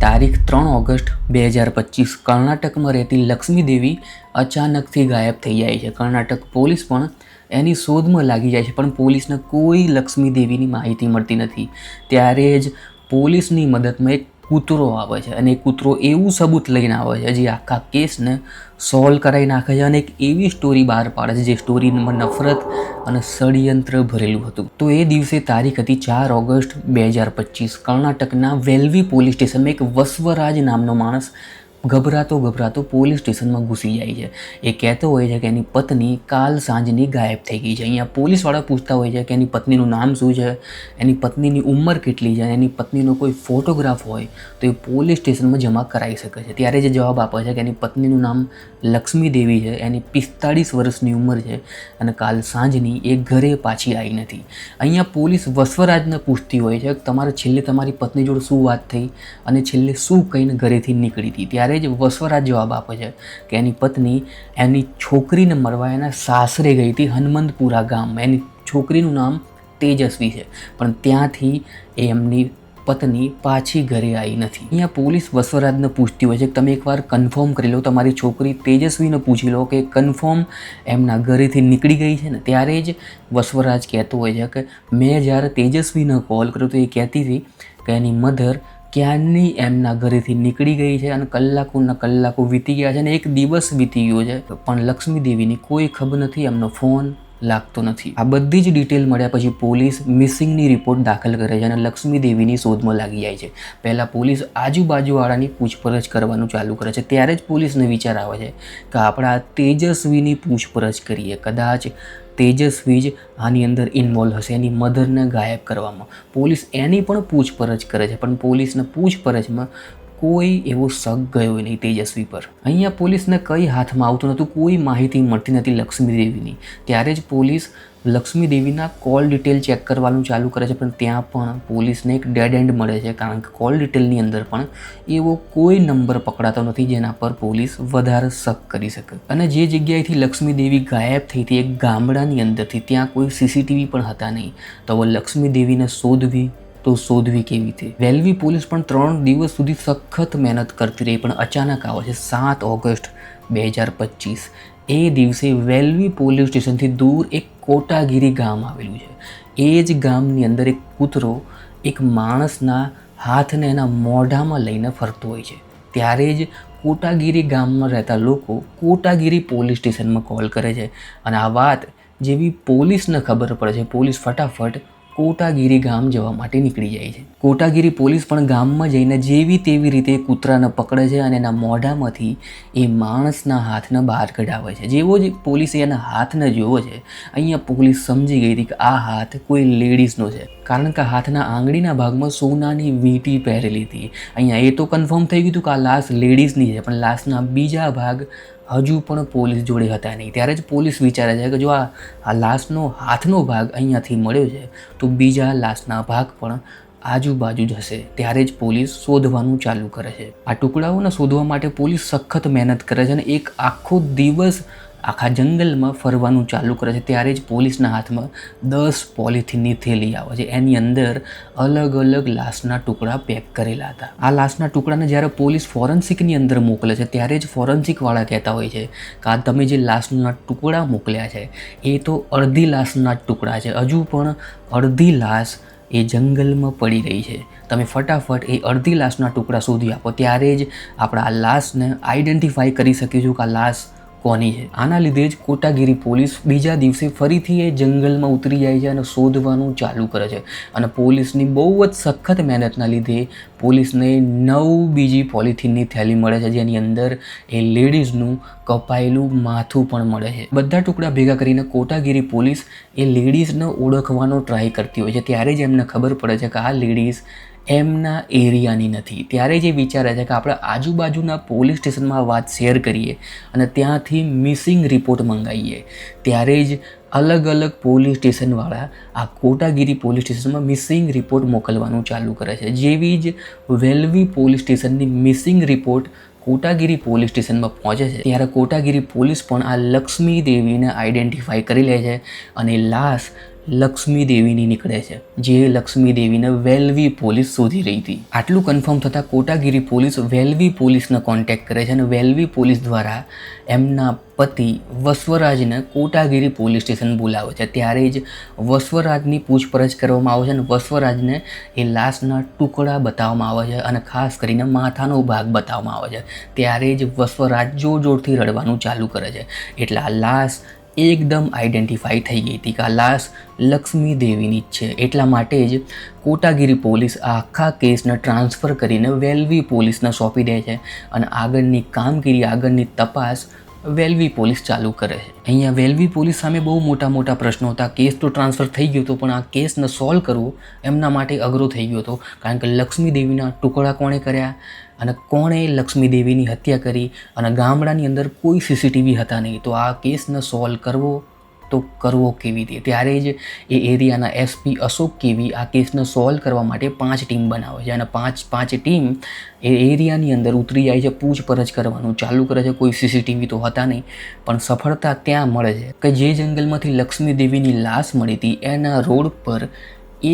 તારીખ 3 ઓગસ્ટ 2025 કર્ણાટકમાં રહેતી લક્ષ્મી દેવી અચાનકથી ગાયબ થઈ જાય છે. કર્ણાટક પોલીસ પણ એની શોધમાં લાગી જાય છે, પણ પોલીસને કોઈ લક્ષ્મી દેવીની માહિતી મળતી નથી. ત્યારે જ પોલીસની મદદમાં એક કૂતરો આવે છે અને એ કૂતરો એવું સબૂત લઈને આવે છે જે આખા કેસને સોલ્વ કરાવી નાખે છે અને એક એવી સ્ટોરી બહાર પાડે છે જે સ્ટોરીમાં નફરત અને ષડયંત્ર ભરેલું હતું. તો એ દિવસે તારીખ હતી 4 ઓગસ્ટ 2025. કર્ણાટકના વેલ્વી પોલીસ સ્ટેશનમાં એક વસવરાજ નામનો માણસ ગભરાતો પોલીસ સ્ટેશનમાં ઘૂસી જાય છે. એ કહેતો હોય છે કે એની પત્ની કાલ સાંજની ગાયબ થઈ ગઈ છે. અહીંયા પોલીસવાળા પૂછતા હોય છે કે એની પત્નીનું નામ શું છે, એની પત્નીની ઉંમર કેટલી છે, એની પત્નીનો કોઈ ફોટોગ્રાફ હોય તો એ પોલીસ સ્ટેશનમાં જમા કરાવી શકે છે. ત્યારે જે જવાબ આપે છે કે એની પત્નીનું નામ લક્ષ્મી દેવી છે, એની 45 વર્ષની ઉંમર છે અને કાલ સાંજની એ ઘરે પાછી આવી નથી. અહીંયા પોલીસ વસવરાજને પૂછતી હોય છે કે તમારે છેલ્લે તમારી પત્ની જોડે શું વાત થઈ અને છેલ્લે શું કહીને ઘરેથી નીકળી હતી. ત્યારે જ વસવરાજ જવાબ આપે છે કે એની પત્ની એની છોકરીને મળવા એના સાસરે ગઈ હતી હનુમંતપુરા ગામમાં. એની છોકરીનું નામ તેજસ્વી છે, પણ ત્યાંથી એમની પત્ની પાછી ઘરે આવી નથી. અહીંયા પોલીસ વસવરાજને પૂછતી હોય છે કે તમે એકવાર કન્ફર્મ કરી લો, તમારી છોકરી તેજસ્વીને પૂછી લો કે કન્ફર્મ એમના ઘરેથી નીકળી ગઈ છે ને. ત્યારે જ વસવરાજ કહેતો હોય છે કે મેં જ્યારે તેજસ્વીને કોલ કર્યો તો એ કહેતી હતી કે એની મધર ક્યારની એમના ઘરેથી નીકળી ગઈ છે અને કલાકો વીતી ગયા છે અને એક દિવસ વીતી ગયો છે, પણ લક્ષ્મી દેવીની કોઈ ખબર નથી, એમનો ફોન લાગતો નથી. આ બધી જ ડિટેલ મળ્યા પછી પોલીસ મિસિંગની રિપોર્ટ દાખલ કરે છે અને લક્ષ્મી દેવીની શોધમાં લાગી જાય છે. પહેલાં પોલીસ આજુબાજુવાળાની પૂછપરછ કરવાનું ચાલુ કરે છે. ત્યારે જ પોલીસને વિચાર આવે છે કે આપણે આ તેજસ્વીની પૂછપરછ કરીએ, કદાચ તેજસ્વી જ આની અંદર ઇન્વોલ્વ હશે એની મધરને ગાયબ કરવામાં. પોલીસ એની પણ પૂછપરછ કરે છે, પણ પોલીસને પૂછપરછમાં કોઈ એવો શક ગયો નહીં તેજસ્વી પર. અહીંયા પોલીસને કંઈ હાથમાં આવતું નહોતું, કોઈ માહિતી મળતી નથી લક્ષ્મી દેવીની. ત્યારે જ પોલીસ લક્ષ્મી દેવીના કોલ ડિટેલ ચેક કરવાનું ચાલુ કરે છે, પણ ત્યાં પણ પોલીસને એક ડેડ એન્ડ મળે છે, કારણ કે કોલ ડિટેલની અંદર પણ એવો કોઈ નંબર પકડાતો નથી જેના પર પોલીસ વધારે શક કરી શકે. અને જે જગ્યાએથી લક્ષ્મી દેવી ગાયબ થઈ હતી એક ગામડાની અંદરથી, ત્યાં કોઈ CCTV પણ હતા નહીં. તો હવે લક્ષ્મી દેવીને શોધવી કેવી રીતે? વેલ્વી પોલીસ પણ 3 દિવસ સુધી સખત મહેનત કરતી રહી, પણ અચાનક આવે છે 7 ઓગસ્ટ 2025. એ દિવસે વેલ્વી પોલીસ સ્ટેશનથી દૂર એક કોટાગીરી ગામ આવેલું છે. એ જ ગામની અંદર એક કૂતરો એક માણસના હાથને એના મોઢામાં લઈને ફરતો હોય છે. ત્યારે જ કોટાગીરી ગામમાં રહેતા લોકો કોટાગીરી પોલીસ સ્ટેશનમાં કોલ કરે છે અને આ વાત જેવી પોલીસને ખબર પડે છે, પોલીસ ફટાફટ કોટાગીરી ગામ જવા માટે નીકળી જાય છે. કોટાગીરી પોલીસ પણ ગામમાં જઈને જેવી તેવી રીતે કૂતરાને પકડે છે અને એના મોઢામાંથી એ માણસના હાથને બહાર કઢાવે છે. જેવો જ પોલીસે એના હાથને જોવો છે, અહીંયા પોલીસ સમજી ગઈ હતી કે આ હાથ કોઈ લેડીઝનો છે, કારણ કે હાથના આંગળીના ભાગમાં સોનાની વીંટી પહેરેલી હતી. અહીંયા એ તો કન્ફર્મ થઈ ગયું હતું કે આ લાશ લેડીઝની છે, પણ લાશના બીજા ભાગ હજુ પણ પોલીસ જોડે હતા નહીં. ત્યારે જ પોલીસ વિચારે છે કે જો આ લાશનો હાથનો ભાગ અહીંયાથી મળ્યો છે તો બીજા લાશના ભાગ પણ આજુબાજુ જ હશે. ત્યારે જ પોલીસ શોધવાનું ચાલુ કરે છે. આ ટુકડાઓને શોધવા માટે પોલીસ સખત મહેનત કરે છે અને એક આખો દિવસ આખા જંગલમાં ફરવાનું ચાલુ કરે છે. ત્યારે જ પોલીસના હાથમાં 10 પોલિથીનની થેલી આવે છે. એની અંદર અલગ અલગ લાશના ટુકડા પેક કરેલા હતા. આ લાશના ટુકડાને જ્યારે પોલીસ ફોરેન્સિકની અંદર મોકલે છે, ત્યારે જ ફોરેન્સિકવાળા કહેતા હોય છે કે આ તમે જે લાશના ટુકડા મોકલ્યા છે એ તો અડધી લાશના ટુકડા છે, હજુ પણ અડધી લાશ એ જંગલમાં પડી રહી છે, તમે ફટાફટ એ અડધી લાશના ટુકડા શોધી આપો. ત્યારે જ આપણે આ લાશને આઈડેન્ટિફાઈ કરી શકીશું કે આ લાશ કોની છે. આના લીધે જ કોટાગીરી પોલીસ બીજા દિવસે ફરીથી એ જંગલમાં ઉતરી જાય છે અને શોધવાનું ચાલુ કરે છે. અને પોલીસની બહુ જ સખત મહેનતના લીધે પોલીસને 9 બીજી પોલિથીનની થેલી મળે છે, જેની અંદર એ લેડીઝનું કપાયેલું માથું પણ મળે છે. બધા ટુકડા ભેગા કરીને કોટાગીરી પોલીસ એ લેડીઝને ઓળખવાનો ટ્રાય કરતી હોય છે. ત્યારે જ એમને ખબર પડે છે કે આ લેડીઝ એમના એરિયાની નથી. ત્યારે જે વિચારે છે કે આપણે આજુબાજુના પોલીસ સ્ટેશનમાં વાત શેર કરીએ અને ત્યાંથી મિસિંગ રિપોર્ટ મંગાવીએ. ત્યારે જ અલગ અલગ પોલીસ સ્ટેશનવાળા આ કોટાગીરી પોલીસ સ્ટેશનમાં મિસિંગ રિપોર્ટ મોકલવાનું ચાલુ કરે છે. જેવી જ વેલ્વી પોલીસ સ્ટેશનની મિસિંગ રિપોર્ટ કોટાગીરી પોલીસ સ્ટેશનમાં પહોંચે છે, ત્યારે કોટાગીરી પોલીસ પણ આ લક્ષ્મી દેવીને આઈડેન્ટિફાઈ કરી લે છે અને લાશ લક્ષ્મી દેવીની નીકળે છે, જે લક્ષ્મી દેવીને વેલ્વી પોલીસ શોધી રહી હતી. આટલું કન્ફર્મ થતાં કોટાગીરી પોલીસ વેલ્વી પોલીસને કોન્ટેક્ટ કરે છે અને વેલ્વી પોલીસ દ્વારા એમના પતિ વસવરાજને કોટાગીરી પોલીસ સ્ટેશન બોલાવે છે. ત્યારે જ વસવરાજની પૂછપરછ કરવામાં આવે છે અને વસવરાજને એ લાશના ટુકડા બતાવવામાં આવે છે અને ખાસ કરીને માથાનો ભાગ બતાવવામાં આવે છે. ત્યારે જ વસવરાજ જોરથી રડવાનું ચાલુ કરે છે. એટલે આ લાશ એકદમ આઈડેન્ટિફાઈ થઈ ગઈ હતી કે આ લાશ લક્ષ્મી દેવીની જ છે. એટલા માટે જ કોટાગીરી પોલીસ આ આખા કેસને ટ્રાન્સફર કરીને વેલ્વી પોલીસને સોંપી દે છે અને આગળની કામગીરી, આગળની તપાસ વેલ્વી પોલીસ ચાલુ કરે છે. અહીંયા વેલ્વી પોલીસ સામે બહુ મોટા પ્રશ્નો હતા. કેસ તો ટ્રાન્સફર થઈ ગયો હતો, પણ આ કેસને સોલ્વ કરવો એમના માટે અઘરો થઈ ગયો હતો, કારણ કે લક્ષ્મી દેવીના ટુકડા કોણે કર્યા અને કોણે લક્ષ્મી દેવીની હત્યા કરી અને ગામડાની અંદર કોઈ સીસીટીવી હતા નહીં. તો આ કેસને સોલ્વ કરવો કેવી રીતે? ત્યારે જ એ એરિયાના એસપી અશોક કેવી આ કેસને સોલ્વ કરવા માટે 5 ટીમ બનાવે છે અને પાંચ ટીમ એ એરિયાની અંદર ઉતરી જાય છે, પૂછપરછ કરવાનું ચાલુ કરે છે. કોઈ સીસીટીવી તો હતા નહીં, પણ સફળતા ત્યાં મળે છે કે જે જંગલમાંથી લક્ષ્મી દેવીની લાશ મળી હતી એના રોડ પર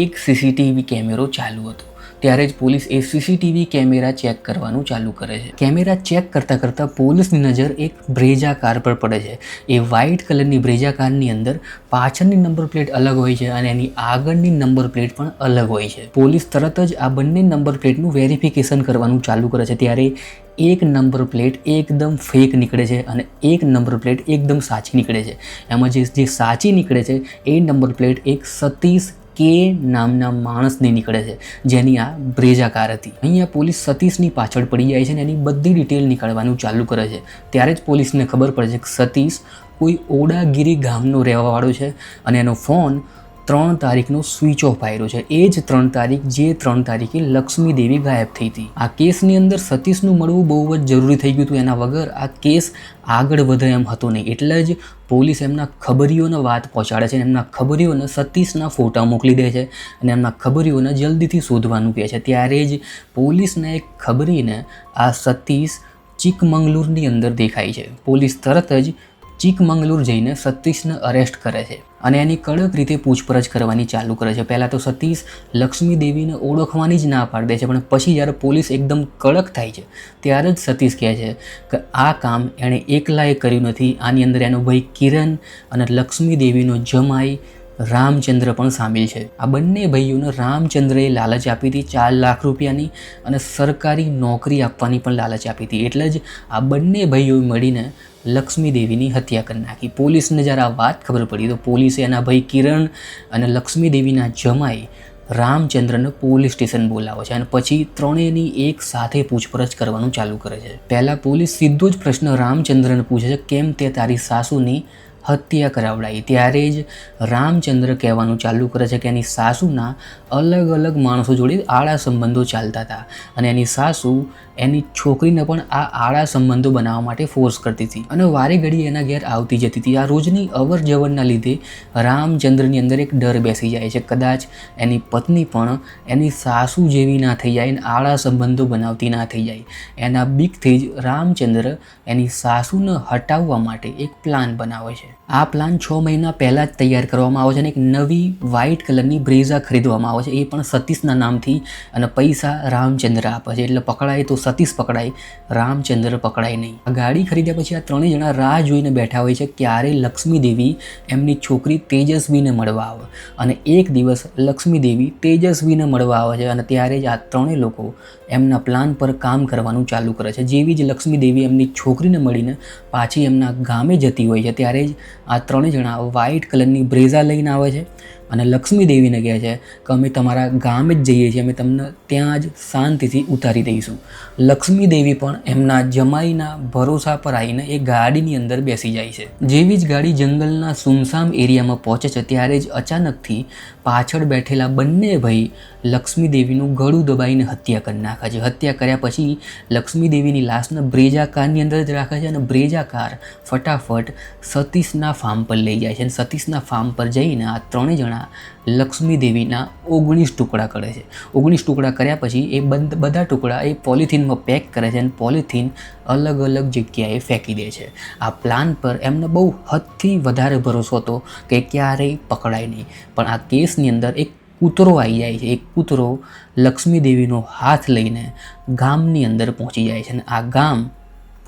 એક સીસીટીવી કેમેરો ચાલુ હતો. ત્યારે જ પોલીસ એ સીસીટીવી કેમેરા ચેક કરવાનું ચાલુ કરે છે. કેમેરા ચેક કરતાં પોલીસની નજર એક બ્રેઝા કાર પર પડે છે. એ વ્હાઇટ કલરની બ્રેઝા કારની અંદર પાછળની નંબર પ્લેટ અલગ હોય છે અને એની આગળની નંબર પ્લેટ પણ અલગ હોય છે. પોલીસ તરત જ આ બંને નંબર પ્લેટનું વેરિફિકેશન કરવાનું ચાલુ કરે છે. ત્યારે એક નંબર પ્લેટ એકદમ ફેક નીકળે છે અને એક નંબર પ્લેટ એકદમ સાચી નીકળે છે. એમાં જે સાચી નીકળે છે એ નંબર પ્લેટ એક સતીશ કે નામના માણસની નીકળે છે, જેની આ બ્રેઝા કાર હતી. અહીંયા પોલીસ સતીશની પાછળ પડી જાય છે અને એની બધી ડિટેલ નીકળવાનું ચાલુ કરે છે. ત્યારે જ પોલીસને ખબર પડે છે કે સતીશ કોઈ ઓડાગીરી ગામનો રહેવાવાળો છે અને એનો ફોન 3 તારીખનો સ્વિચ ઓફ આવ્યો છે. એ જ 3 તારીખ જે 3 તારીખે લક્ષ્મી દેવી ગાયબ થઈ હતી. આ કેસની અંદર સતીશનું મળવું બહુ જ જરૂરી થઈ ગયું હતું. એના વગર આ કેસ આગળ વધે એમ હતો નહીં. એટલે જ પોલીસ એમના ખબરીઓને વાત પહોંચાડે છે. એમના ખબરીઓને સતીશના ફોટા મોકલી દે છે અને એમના ખબરીઓને જલ્દીથી શોધવાનું કહે છે. ત્યારે જ પોલીસના એક ખબરીને આ સતીશ ચિકમંગલુરની અંદર દેખાય છે. પોલીસ તરત જ ચિકમંગલુર જઈને સતીશને અરેસ્ટ કરે છે અને એની કડક રીતે પૂછપરછ કરવાની ચાલુ કરે છે. પહેલાં તો સતીશ લક્ષ્મી દેવીને ઓળખવાની જ ના પાડી દે છે, પણ પછી જ્યારે પોલીસ એકદમ કડક થાય છે ત્યારે જ સતીશ કહે છે કે આ કામ એણે એકલાએ કર્યું નથી. આની અંદર એનો ભાઈ કિરણ અને લક્ષ્મી દેવીનો જમાઈ રામચંદ્ર પણ સામેલ છે. આ બંને ભાઈઓને રામચંદ્રએ લાલચ આપી હતી 4 લાખ રૂપિયાની અને સરકારી નોકરી આપવાની પણ લાલચ આપી હતી. એટલે જ આ બંને ભાઈઓ મળીને લક્ષ્મી દેવીની હત્યા કરી નાખી. પોલીસને જ્યારે આ વાત ખબર પડી તો પોલીસે એના ભાઈ કિરણ અને લક્ષ્મી દેવીના જમાઈ રામચંદ્રને પોલીસ સ્ટેશન બોલાવે છે અને પછી ત્રણેયની એક સાથે પૂછપરછ કરવાનું ચાલુ કરે છે. પહેલાં પોલીસ સીધો જ પ્રશ્ન રામચંદ્રને પૂછે છે, કેમ તે તારી સાસુની હત્યા કરાવડાવી? ત્યારે જ રામચંદ્ર કહેવાનું ચાલુ કરે છે કે એની સાસુના અલગ માણસો જોડે આડા સંબંધો ચાલતા હતા અને એની સાસુ એની છોકરીને પણ આ આડા સંબંધો બનાવવા માટે ફોર્સ કરતી હતી અને વારે ઘડી એના ઘેર આવતી જતી હતી. આ રોજની અવર જવરના લીધે રામચંદ્રની અંદર એક ડર બેસી જાય છે, કદાચ એની પત્ની પણ એની સાસુ જેવી ના થઈ જાય, આડા સંબંધો બનાવતી ના થઈ જાય. એના બીકથી જ રામચંદ્ર એની સાસુને હટાવવા માટે એક પ્લાન બનાવે છે. આ પ્લાન 6 મહિના પહેલાં જ તૈયાર કરવામાં આવે છે અને એક નવી વ્હાઇટ કલરની બ્રેઝા ખરીદવામાં આવે છે, એ પણ સતીશના નામથી, અને પૈસા રામચંદ્ર આપે છે. એટલે પકડાય તો સતીશ પકડાય, રામચંદ્ર પકડાય નહીં. આ ગાડી ખરીદ્યા પછી આ ત્રણેય જણા રાહ જોઈને બેઠા હોય છે ક્યારે લક્ષ્મી દેવી એમની છોકરી તેજસ્વીને મળવા આવે. અને એક દિવસ લક્ષ્મી દેવી તેજસ્વીને મળવા આવે છે અને ત્યારે જ આ ત્રણેય લોકો એમના પ્લાન પર કામ કરવાનું ચાલુ કરે છે. જેવી જ લક્ષ્મી દેવી એમની છોકરીને મળીને પાછી એમના ગામે જતી હોય છે ત્યારે જ આ ત્રણેય જણા વ્હાઇટ કલરની બ્રેઝા લઈને આવે છે અને લક્ષ્મી દેવીને કહે છે કે અમે તમારા ગામે જ જઈએ છીએ, અમે તમને ત્યાં જ શાંતિથી ઉતારી દઈશું. લક્ષ્મી દેવી પણ એમના જમાઈના ભરોસા પર આવીને એ ગાડીની અંદર બેસી જાય છે. જેવી જ ગાડી જંગલના સુમસામ એરિયામાં પહોંચે છે ત્યારે જ અચાનકથી પાછળ બેઠેલા બંને ભાઈ લક્ષ્મી દેવીનું ગળું દબાઈને હત્યા કરી નાખે છે. હત્યા કર્યા પછી લક્ષ્મી દેવીની લાશને બ્રેઝા કારની અંદર જ રાખે છે અને બ્રેઝા કાર ફટાફટ સતીશના ફાર્મ પર લઈ જાય છે અને સતીશના ફાર્મ પર જઈને આ ત્રણેય જણા લક્ષ્મી દેવીના 19 ટુકડા કરે છે. 19 ટુકડા કર્યા પછી એ બધા ટુકડા એ પોલિથીનમાં પેક કરે છે અને પોલિથીન અલગ અલગ જગ્યાએ ફેંકી દે છે. આ પ્લાન પર એમને બહુ હદથી વધારે ભરોસો હતો કે ક્યારેય પકડાય નહીં, પણ આ કેસની અંદર એક કૂતરો આવી જાય છે. એક કૂતરો લક્ષ્મી દેવીનો હાથ લઈને ગામની અંદર પહોંચી જાય છે અને આ ગામ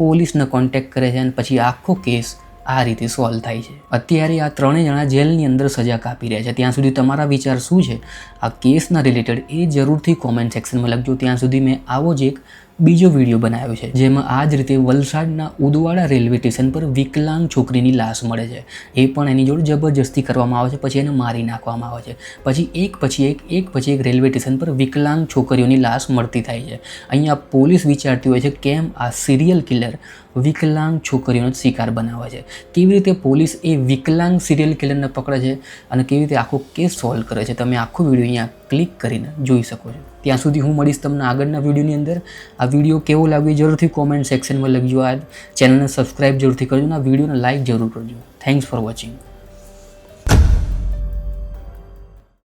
પોલીસને કોન્ટેક્ટ કરે છે અને પછી આખો કેસ આ રીતે સોલ્વ થાય છે. અત્યારે આ ત્રણેય જણા જેલની અંદર સજા કાપી રહ્યા છે. ત્યાં સુધી તમારા વિચાર શું છે આ કેસના રિલેટેડ એ જરૂરથી કોમેન્ટ સેક્શનમાં લખજો. ત્યાં સુધી મેં આવો જ એક બીજો વિડીયો બનાવ્યો છે જેમાં આ જ રીતે વલસાડના ઉદવાડા રેલવે સ્ટેશન પર વિકલાંગ છોકરીની લાશ મળે છે. એ પણ એની જોડે જબરજસ્તી કરવામાં આવે છે, પછી એને મારી નાખવામાં આવે છે. પછી એક પછી એક રેલવે સ્ટેશન પર વિકલાંગ છોકરીઓની લાશ મળતી થાય છે. અહીંયા પોલીસ વિચારતી હોય છે કેમ આ સિરિયલ કિલર વિકલાંગ છોકરીઓનો શિકાર બનાવે છે, કેવી રીતે પોલીસ એ વિકલાંગ સિરિયલ કિલરને પકડે છે અને કેવી રીતે આખો કેસ સોલ્વ કરે છે. તમે આખો વિડીયો અહીંયા ક્લિક કરીને જોઈ શકો છો. ત્યાં સુધી હું મળીશ તમને આગળના વિડીયોની અંદર. આ વિડીયો કેવો લાગ્યો જરૂરથી કોમેન્ટ સેક્શનમાં લખજો. આ ચેનલને સબસ્ક્રાઈબ જરૂરથી કરજો અને આ વિડીયોને લાઇક જરૂર કરજો. Thanks for watching.